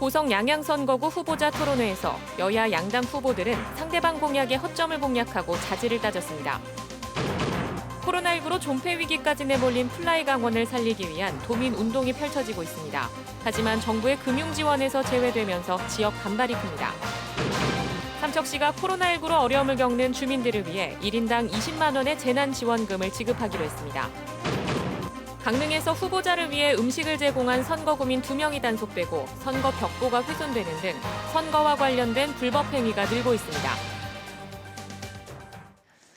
고성 양양선거구 후보자 토론회에서 여야 양당 후보들은 상대방 공약의 허점을 공략하고 자질을 따졌습니다. 코로나19로 존폐 위기까지 내몰린 플라이 강원을 살리기 위한 도민 운동이 펼쳐지고 있습니다. 하지만 정부의 금융 지원에서 제외되면서 지역 반발이 큽니다. 삼척시가 코로나19로 어려움을 겪는 주민들을 위해 1인당 20만 원의 재난지원금을 지급하기로 했습니다. 강릉에서 후보자를 위해 음식을 제공한 선거구민 2명이 단속되고 선거 벽보가 훼손되는 등 선거와 관련된 불법 행위가 늘고 있습니다.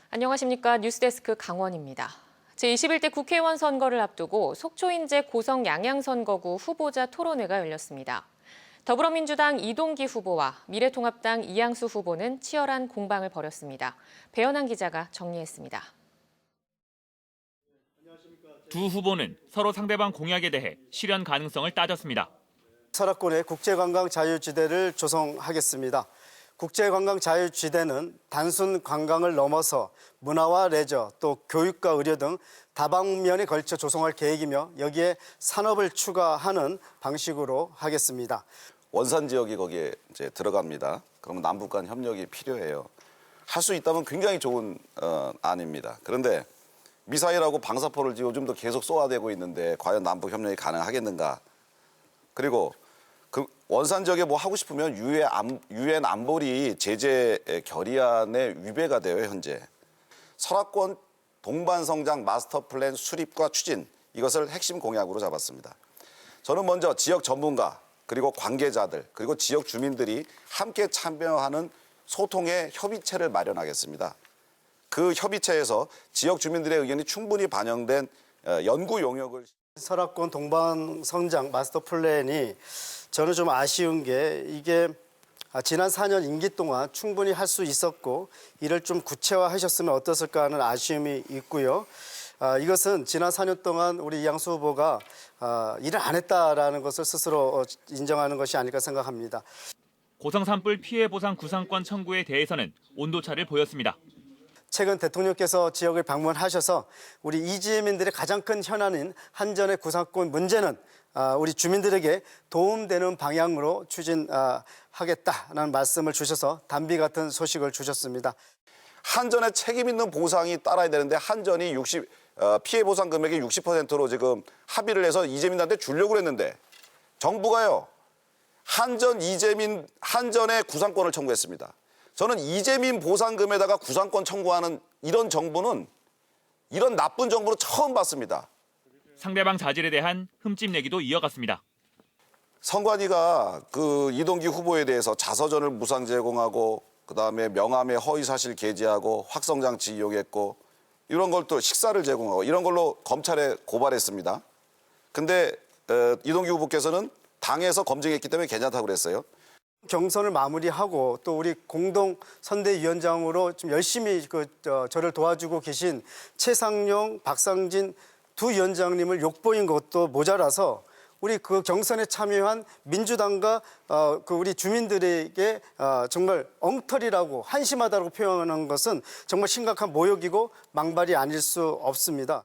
안녕하십니까. 뉴스데스크 강원입니다. 제21대 국회의원 선거를 앞두고 속초인제 고성 양양선거구 후보자 토론회가 열렸습니다. 더불어민주당 이동기 후보와 미래통합당 이양수 후보는 치열한 공방을 벌였습니다. 배현한 기자가 정리했습니다. 두 후보는 서로 상대방 공약에 대해 실현 가능성을 따졌습니다. 설악권의 국제관광 자유지대를 조성하겠습니다. 국제관광 자유지대는 단순 관광을 넘어서 문화와 레저, 또 교육과 의료 등 다방면에 걸쳐 조성할 계획이며 여기에 산업을 추가하는 방식으로 하겠습니다. 원산 지역이 거기에 이제 들어갑니다. 그러면 남북 간 협력이 필요해요. 할 수 있다면 굉장히 좋은 안입니다. 그런데 미사일하고 방사포를 요즘도 계속 쏘아대고 있는데 과연 남북 협력이 가능하겠는가? 그리고 그 원산 지역에 뭐 하고 싶으면 유엔 안보리 제재 결의안에 위배가 돼요, 현재. 설악권 동반성장 마스터 플랜 수립과 추진, 이것을 핵심 공약으로 잡았습니다. 저는 먼저 지역 전문가, 그리고 관계자들, 그리고 지역 주민들이 함께 참여하는 소통의 협의체를 마련하겠습니다. 그 협의체에서 지역 주민들의 의견이 충분히 반영된 연구 용역을. 설악권 동반성장 마스터 플랜이 저는 좀 아쉬운 게 이게 지난 4년 임기 동안 충분히 할 수 있었고 이를 좀 구체화하셨으면 어땠을까 하는 아쉬움이 있고요. 이것은 지난 4년 동안 우리 이양수 후보가 일을 안 했다라는 것을 스스로 인정하는 것이 아닐까 생각합니다. 고성 산불 피해 보상 구상권 청구에 대해서는 온도차를 보였습니다. 최근 대통령께서 지역을 방문하셔서 우리 이지민들의 가장 큰 현안인 한전의 구상권 문제는 우리 주민들에게 도움되는 방향으로 추진하겠다는 말씀을 주셔서 단비 같은 소식을 주셨습니다. 한전의 책임 있는 보상이 따라야 되는데 한전이 피해 보상 금액의 60%로 지금 합의를 해서 이재민한테 주려고 했는데 정부가요, 한전의 구상권을 청구했습니다. 저는 이재민 보상금에다가 구상권 청구하는 이런 정부는, 이런 나쁜 정부는 처음 봤습니다. 상대방 자질에 대한 흠집내기도 이어갔습니다. 선관위가 그 이동기 후보에 대해서 자서전을 무상 제공하고 그다음에 명함에 허위사실 게재하고 확성장치 이용했고 이런 걸 또 식사를 제공하고 이런 걸로 검찰에 고발했습니다. 근데 이동기 후보께서는 당에서 검증했기 때문에 괜찮다고 그랬어요. 경선을 마무리하고 또 우리 공동 선대위원장으로 좀 열심히 저를 도와주고 계신 최상용, 박상진 두 위원장님을 욕보인 것도 모자라서 우리 그 경선에 참여한 민주당과 우리 주민들에게 정말 엉터리라고 한심하다고 표현하는 것은 정말 심각한 모욕이고 망발이 아닐 수 없습니다.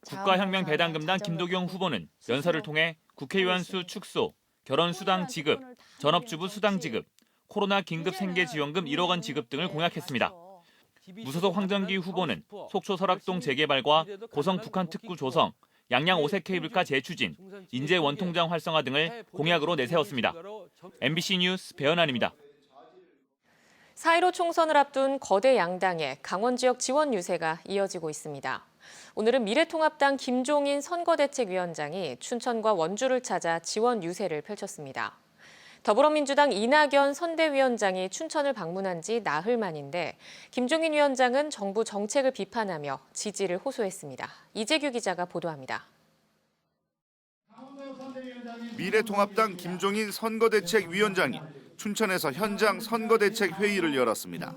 국가혁명배당금당 김도경 후보는 연설을 통해 국회의원 수 축소, 결혼수당 지급, 전업주부 수당 지급, 코로나 긴급 생계지원금 1억 원 지급 등을 공약했습니다. 무소속 황정기 후보는 속초 설악동 재개발과 고성 북한 특구 조성, 양양 오색 케이블카 재추진, 인제 원통장 활성화 등을 공약으로 내세웠습니다. MBC 뉴스 배현환입니다. 4.15 총선을 앞둔 거대 양당의 강원 지역 지원 유세가 이어지고 있습니다. 오늘은 미래통합당 김종인 선거대책위원장이 춘천과 원주를 찾아 지원 유세를 펼쳤습니다. 더불어민주당 이낙연 선대위원장이 춘천을 방문한 지 나흘 만인데 김종인 위원장은 정부 정책을 비판하며 지지를 호소했습니다. 이재규 기자가 보도합니다. 미래통합당 김종인 선거대책위원장이 춘천에서 현장 선거대책 회의를 열었습니다.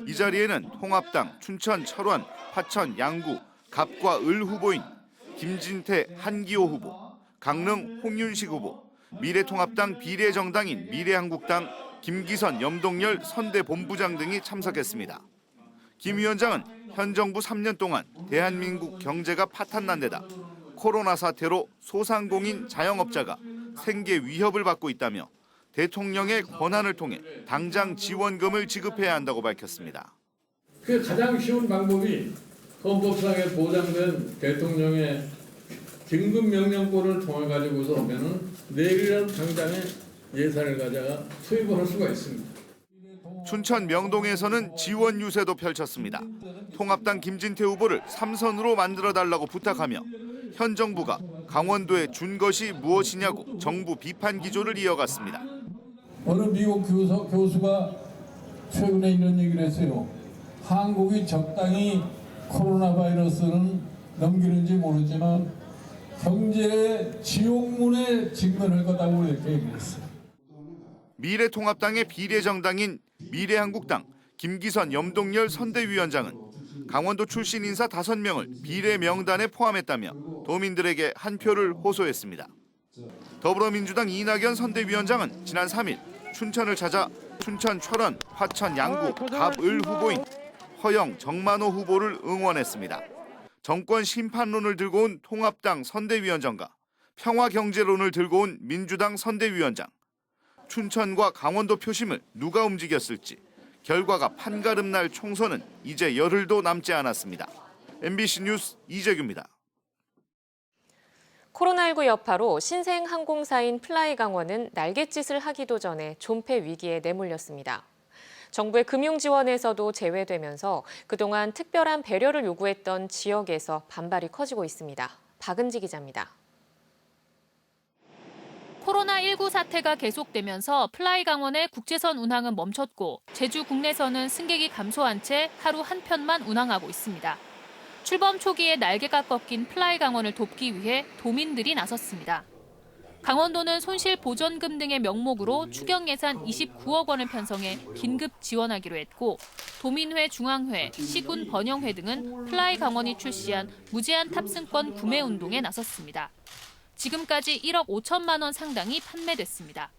이 자리에는 통합당 춘천 철원, 화천, 양구, 갑과 을 후보인 김진태, 한기호 후보, 강릉 홍윤식 후보, 미래통합당 비례정당인 미래한국당 김기선, 염동열 선대본부장 등이 참석했습니다. 김 위원장은 현 정부 3년 동안 대한민국 경제가 파탄난 데다 코로나 사태로 소상공인 자영업자가 생계 위협을 받고 있다며 대통령의 권한을 통해 당장 지원금을 지급해야 한다고 밝혔습니다. 그 가장 쉬운 방법이 헌법상에 보장된 대통령의 긴급 명령권을 통해 가지고서 하면은 내일이라도 당장에 예산을 가져가 투입을 할 수가 있습니다. 춘천 명동에서는 지원 유세도 펼쳤습니다. 통합당 김진태 후보를 3선으로 만들어달라고 부탁하며 현 정부가 강원도에 준 것이 무엇이냐고 정부 비판 기조를 이어갔습니다. 어느 미국 교수가 최근에 이런 얘기를 했어요. 한국이 적당히 코로나 바이러스는 넘기는지 모르지만 경제의 지옥문에 직면할 거다고 이렇게 얘기했어요. 미래통합당의 비례정당인 미래한국당 김기선 염동열 선대위원장은 강원도 출신 인사 5명을 비례 명단에 포함했다며 도민들에게 한 표를 호소했습니다. 더불어민주당 이낙연 선대위원장은 지난 3일 춘천을 찾아 춘천 철원, 화천 양구, 갑을 후보인 허영, 정만호 후보를 응원했습니다. 정권 심판론을 들고 온 통합당 선대위원장과 평화경제론을 들고 온 민주당 선대위원장. 춘천과 강원도 표심을 누가 움직였을지 결과가 판가름 날 총선은 이제 열흘도 남지 않았습니다. MBC 뉴스 이재규입니다. 코로나19 여파로 신생 항공사인 플라이강원은 날갯짓을 하기도 전에 존폐 위기에 내몰렸습니다. 정부의 금융 지원에서도 제외되면서 그동안 특별한 배려를 요구했던 지역에서 반발이 커지고 있습니다. 박은지 기자입니다. 코로나19 사태가 계속되면서 플라이강원의 국제선 운항은 멈췄고 제주 국내선은 승객이 감소한 채 하루 한 편만 운항하고 있습니다. 출범 초기에 날개가 꺾인 플라이강원을 돕기 위해 도민들이 나섰습니다. 강원도는 손실 보전금 등의 명목으로 추경 예산 29억 원을 편성해 긴급 지원하기로 했고 도민회, 중앙회, 시군 번영회 등은 플라이강원이 출시한 무제한 탑승권 구매 운동에 나섰습니다. 지금까지 1억 5천만 원 상당이 판매됐습니다.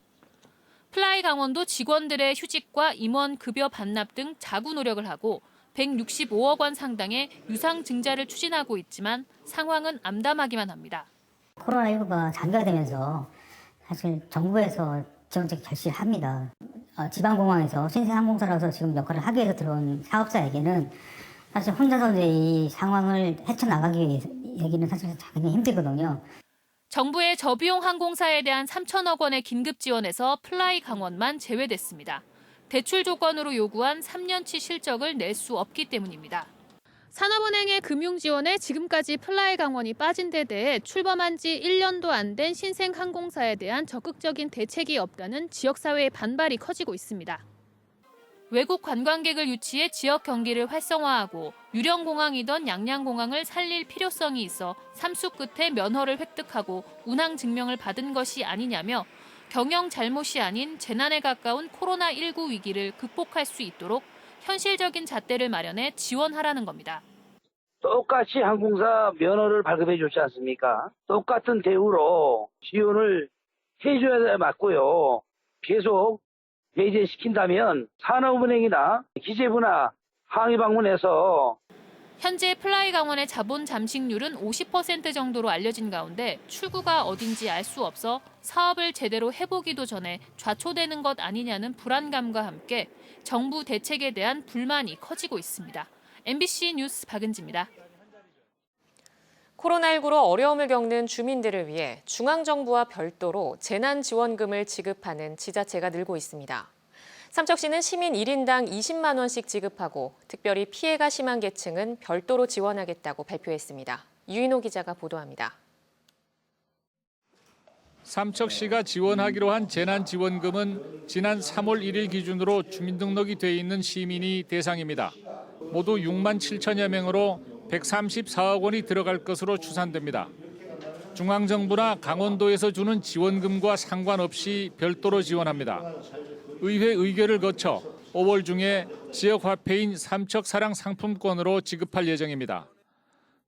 플라이강원도 직원들의 휴직과 임원 급여 반납 등 자구 노력을 하고 165억 원 상당의 유상 증자를 추진하고 있지만 상황은 암담하기만 합니다. 코로나19가 장기화되면서 사실 정부에서 지원책 절실합니다. 지방공항에서 신생항공사로서 지금 역할을 하기 위해서 들어온 사업자에게는 사실 혼자서 이 상황을 헤쳐나가기 위해서는 사실 굉장히 힘들거든요. 정부의 저비용 항공사에 대한 3천억 원의 긴급 지원에서 플라이강원만 제외됐습니다. 대출 조건으로 요구한 3년치 실적을 낼 수 없기 때문입니다. 산업은행의 금융 지원에 지금까지 플라이강원이 빠진 데 대해 출범한 지 1년도 안 된 신생항공사에 대한 적극적인 대책이 없다는 지역사회의 반발이 커지고 있습니다. 외국 관광객을 유치해 지역 경기를 활성화하고 유령공항이던 양양공항을 살릴 필요성이 있어 삼수 끝에 면허를 획득하고 운항 증명을 받은 것이 아니냐며 경영 잘못이 아닌 재난에 가까운 코로나19 위기를 극복할 수 있도록 현실적인 잣대를 마련해 지원하라는 겁니다. 똑같이 항공사 면허를 발급해 줬지 않습니까? 똑같은 대우로 지원을 해줘야 맞고요. 계속 배제시킨다면 산업은행이나 기재부나 항의 방문해서 현재 플라이강원의 자본 잠식률은 50% 정도로 알려진 가운데 출구가 어딘지 알 수 없어 사업을 제대로 해보기도 전에 좌초되는 것 아니냐는 불안감과 함께 정부 대책에 대한 불만이 커지고 있습니다. MBC 뉴스 박은지입니다. 코로나19로 어려움을 겪는 주민들을 위해 중앙정부와 별도로 재난지원금을 지급하는 지자체가 늘고 있습니다. 삼척시는 시민 1인당 20만 원씩 지급하고 특별히 피해가 심한 계층은 별도로 지원하겠다고 발표했습니다. 유인호 기자가 보도합니다. 삼척시가 지원하기로 한 재난지원금은 지난 3월 1일 기준으로 주민등록이 돼 있는 시민이 대상입니다. 모두 6만 7천여 명으로 134억 원이 들어갈 것으로 추산됩니다. 중앙정부나 강원도에서 주는 지원금과 상관없이 별도로 지원합니다. 의회 의결을 거쳐 5월 중에 지역화폐인 삼척사랑 상품권으로 지급할 예정입니다.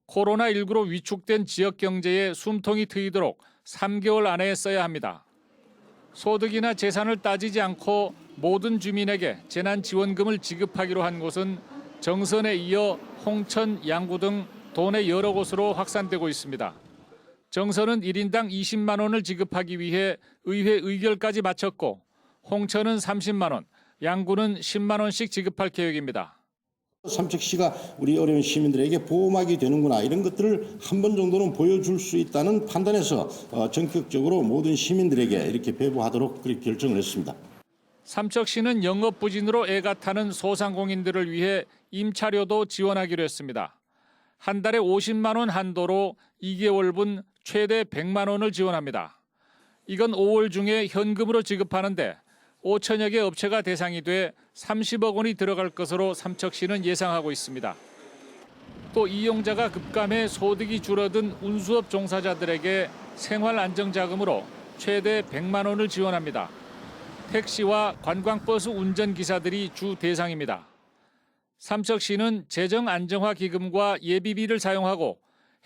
코로나19로 위축된 지역 경제에 숨통이 트이도록 3개월 안에 써야 합니다. 소득이나 재산을 따지지 않고 모든 주민에게 재난지원금을 지급하기로 한 곳은 정선에 이어 홍천, 양구 등 도내 여러 곳으로 확산되고 있습니다. 정선은 1인당 20만 원을 지급하기 위해 의회 의결까지 마쳤고 홍천은 30만 원, 양구는 10만 원씩 지급할 계획입니다. 삼척시가 우리 어려운 시민들에게 보호막이 되는구나, 이런 것들을 한 번 정도는 보여줄 수 있다는 판단에서 전격적으로 모든 시민들에게 이렇게 배부하도록 그렇게 결정을 했습니다. 삼척시는 영업 부진으로 애가 타는 소상공인들을 위해 임차료도 지원하기로 했습니다. 한 달에 50만 원 한도로 2개월분 최대 100만 원을 지원합니다. 이건 5월 중에 현금으로 지급하는데 5천여 개 업체가 대상이 돼 30억 원이 들어갈 것으로 삼척시는 예상하고 있습니다. 또 이용자가 급감해 소득이 줄어든 운수업 종사자들에게 생활안정자금으로 최대 100만 원을 지원합니다. 택시와 관광버스 운전기사들이 주 대상입니다. 삼척시는 재정안정화기금과 예비비를 사용하고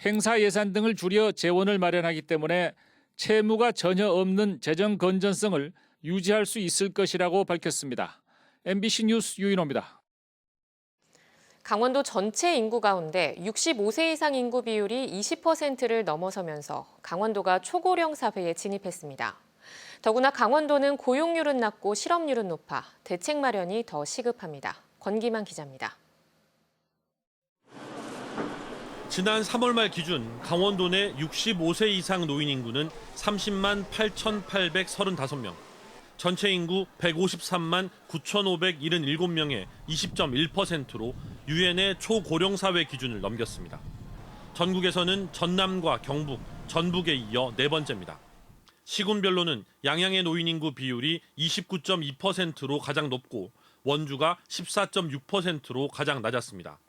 행사 예산 등을 줄여 재원을 마련하기 때문에 채무가 전혀 없는 재정 건전성을 유지할 수 있을 것이라고 밝혔습니다. MBC 뉴스 유인호입니다. 강원도 전체 인구 가운데 65세 이상 인구 비율이 20%를 넘어서면서 강원도가 초고령 사회에 진입했습니다. 더구나 강원도는 고용률은 낮고 실업률은 높아 대책 마련이 더 시급합니다. 권기만 기자입니다. 지난 3월 말 기준 강원도 내 65세 이상 노인 인구는 30만 8,835명, 전체 인구 153만 9,577명의 20.1%로 유엔의 초고령 사회 기준을 넘겼습니다. 전국에서는 전남과 경북, 전북에 이어 네 번째입니다. 시군별로는 양양의 노인 인구 비율이 29.2%로 가장 높고 원주가 14.6%로 가장 낮았습니다.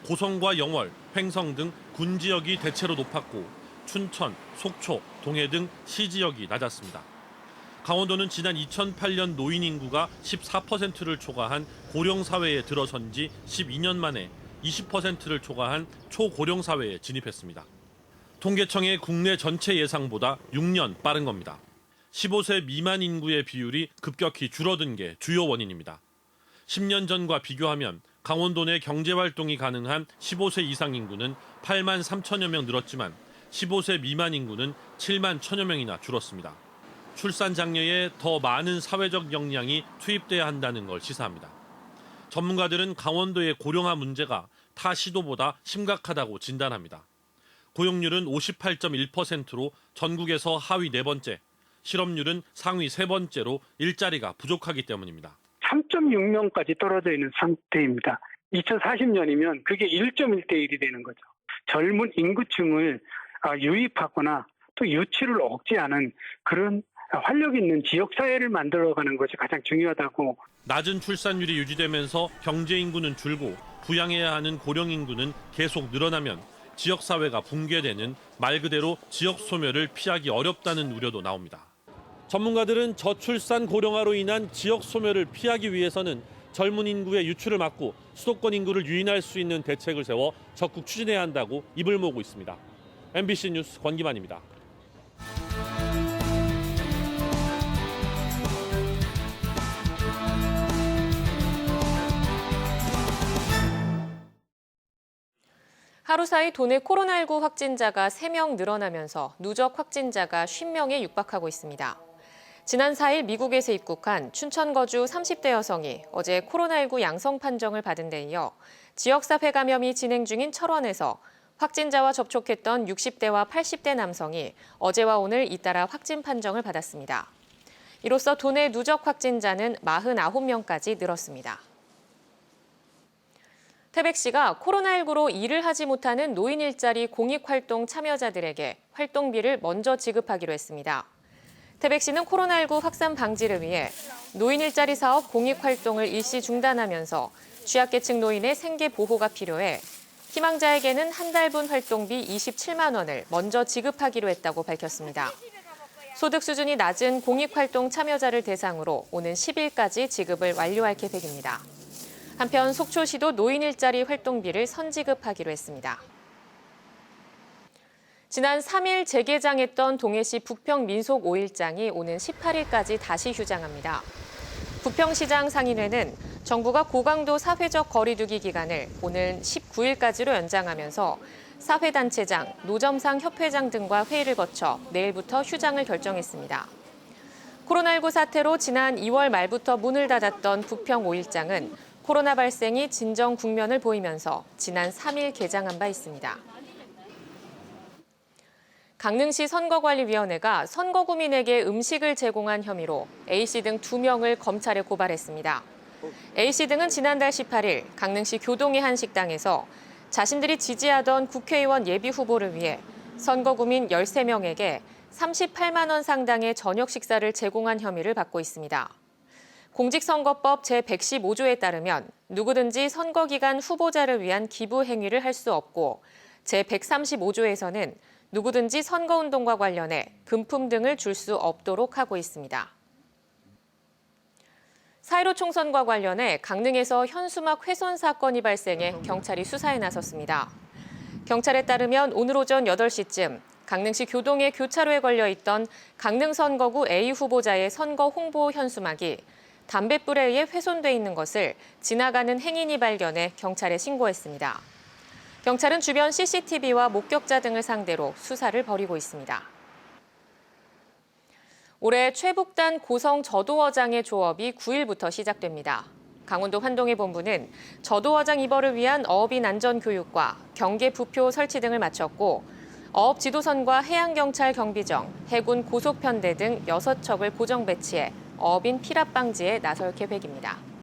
고성과 영월, 횡성 등 군 지역이 대체로 높았고 춘천, 속초, 동해 등 시 지역이 낮았습니다. 강원도는 지난 2008년 노인 인구가 14%를 초과한 고령 사회에 들어선 지 12년 만에 20%를 초과한 초고령 사회에 진입했습니다. 통계청의 국내 전체 예상보다 6년 빠른 겁니다. 15세 미만 인구의 비율이 급격히 줄어든 게 주요 원인입니다. 10년 전과 비교하면 강원도 내 경제활동이 가능한 15세 이상 인구는 8만 3천여 명 늘었지만 15세 미만 인구는 7만 천여 명이나 줄었습니다. 출산 장려에 더 많은 사회적 역량이 투입돼야 한다는 걸 시사합니다. 전문가들은 강원도의 고령화 문제가 타 시도보다 심각하다고 진단합니다. 고용률은 58.1%로 전국에서 하위 네 번째, 실업률은 상위 세 번째로 일자리가 부족하기 때문입니다. 3.6명까지 떨어져 있는 상태입니다. 2040년이면 그게 1.1대 1이 되는 거죠. 젊은 인구층을 유입하거나 또 유치를 억제하는 그런 활력 있는 지역사회를 만들어가는 것이 가장 중요하다고. 낮은 출산율이 유지되면서 경제 인구는 줄고 부양해야 하는 고령 인구는 계속 늘어나면 지역사회가 붕괴되는 말 그대로 지역 소멸을 피하기 어렵다는 우려도 나옵니다. 전문가들은 저출산 고령화로 인한 지역 소멸을 피하기 위해서는 젊은 인구의 유출을 막고 수도권 인구를 유인할 수 있는 대책을 세워 적극 추진해야 한다고 입을 모으고 있습니다. MBC 뉴스 권기만입니다. 하루 사이 도내 코로나19 확진자가 3명 늘어나면서 누적 확진자가 50명에 육박하고 있습니다. 지난 4일 미국에서 입국한 춘천 거주 30대 여성이 어제 코로나19 양성 판정을 받은 데 이어 지역사회 감염이 진행 중인 철원에서 확진자와 접촉했던 60대와 80대 남성이 어제와 오늘 잇따라 확진 판정을 받았습니다. 이로써 도내 누적 확진자는 49명까지 늘었습니다. 태백시가 코로나19로 일을 하지 못하는 노인 일자리 공익활동 참여자들에게 활동비를 먼저 지급하기로 했습니다. 태백시는 코로나19 확산 방지를 위해 노인 일자리 사업 공익활동을 일시 중단하면서 취약계층 노인의 생계 보호가 필요해 희망자에게는 한 달분 활동비 27만 원을 먼저 지급하기로 했다고 밝혔습니다. 소득 수준이 낮은 공익활동 참여자를 대상으로 오는 10일까지 지급을 완료할 계획입니다. 한편 속초시도 노인 일자리 활동비를 선지급하기로 했습니다. 지난 3일 재개장했던 동해시 부평민속 5일장이 오는 18일까지 다시 휴장합니다. 부평시장 상인회는 정부가 고강도 사회적 거리 두기 기간을 오는 19일까지로 연장하면서 사회단체장, 노점상 협회장 등과 회의를 거쳐 내일부터 휴장을 결정했습니다. 코로나19 사태로 지난 2월 말부터 문을 닫았던 부평 5일장은 코로나 발생이 진정 국면을 보이면서 지난 3일 개장한 바 있습니다. 강릉시 선거관리위원회가 선거구민에게 음식을 제공한 혐의로 A씨 등 2명을 검찰에 고발했습니다. A씨 등은 지난달 18일 강릉시 교동의 한 식당에서 자신들이 지지하던 국회의원 예비후보를 위해 선거구민 13명에게 38만 원 상당의 저녁 식사를 제공한 혐의를 받고 있습니다. 공직선거법 제115조에 따르면 누구든지 선거기간 후보자를 위한 기부 행위를 할 수 없고 제135조에서는 누구든지 선거운동과 관련해 금품 등을 줄 수 없도록 하고 있습니다. 4.15 총선과 관련해 강릉에서 현수막 훼손 사건이 발생해 경찰이 수사에 나섰습니다. 경찰에 따르면 오늘 오전 8시쯤 강릉시 교동의 교차로에 걸려있던 강릉 선거구 A 후보자의 선거 홍보 현수막이 담뱃불에 의해 훼손돼 있는 것을 지나가는 행인이 발견해 경찰에 신고했습니다. 경찰은 주변 CCTV와 목격자 등을 상대로 수사를 벌이고 있습니다. 올해 최북단 고성 저도어장의 조업이 9일부터 시작됩니다. 강원도 환동의 본부는 저도어장 입어를 위한 어업인 안전 교육과 경계 부표 설치 등을 마쳤고 어업 지도선과 해양경찰 경비정, 해군 고속편대 등 6척을 고정 배치해 어업인 피랍 방지에 나설 계획입니다.